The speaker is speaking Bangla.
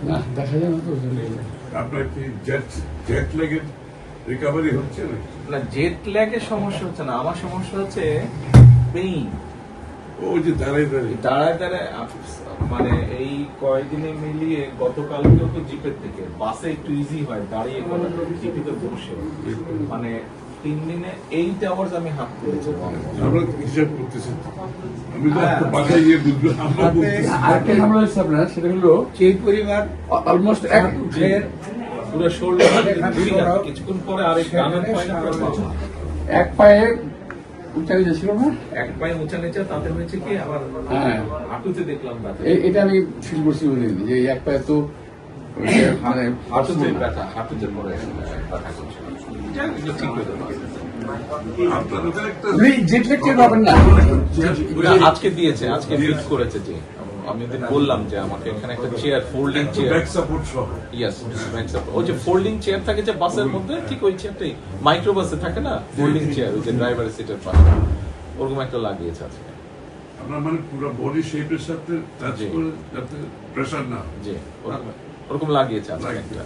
না দেখা যায় না তো। আপনার কি জেট ল্যাগের রিকভারি হচ্ছে না? না, জেট ল্যাগের সমস্যা হচ্ছে না, আমার সমস্যা হচ্ছে পেইন। ওই যে দাঁড়ায় দাঁড়ায় দাঁড়ায় দাঁড়ায় মানে এই কয়েকদিনে মিলিয়ে গতকালকেও তো জিপের থেকে বাসে একটু ইজি হয়, দাঁড়িয়ে করা জিপিতে বসে মানে 3 দিনে 8 আওয়ার্স আমি হাত তুলেছি। আমরা হিসাব করতেছি, আমি তো আপনার বাসায় গিয়ে বুঝবো। আমরা বলতেছি আরেকটা ঝামেলা হচ্ছে আপনার, সেটা হলো সেই পরিবার অলমোস্ট এক পুরো শোল্ডার কিছুক্ষণ পরে আরেক ডানের পায়টা পুরো বাঁকা। এক পায়ে উঁচা হয়ে ছিল না। এক পায়ে উঁচা নিচে, তাতে হয়েছে কি আবার হ্যাঁ। হাঁটুতে দেখলাম ব্যথা। এটা আমি ফিল করছি বলে যে এই এক পায়ে তো মানে হাঁটুতে ব্যথা, হাঁটুতে পরে ব্যথা করছে। যাই হোক, এগুলো ঠিক হয়ে যাবে। আপনাদের একটা জেট ল্যাগ টের পাবেন না। আজকে দিয়েছে, আজকে ফিট করেছে। যে আমি ওদের বললাম যে আমাকে এখানে একটা chair, folding chair, back support সহ ইয়েস, ওই যে ফোল্ডিং চেয়ার থাকে যে বাসের মধ্যে, ঠিক ওই চেয়ারটাই মাইক্রো বাসে থাকে না, ফোল্ডিং চেয়ার, ওই যে ড্রাইভারের সিটের পাশে, ওরকম একটা লাগিয়েছে আজকে। আপনার মানে পুরো বডি শেপের সাথে টাচ জি। করে যাতে প্রেসার না হয়। জি, ওরকম লাগিয়েছে আজকে একটা।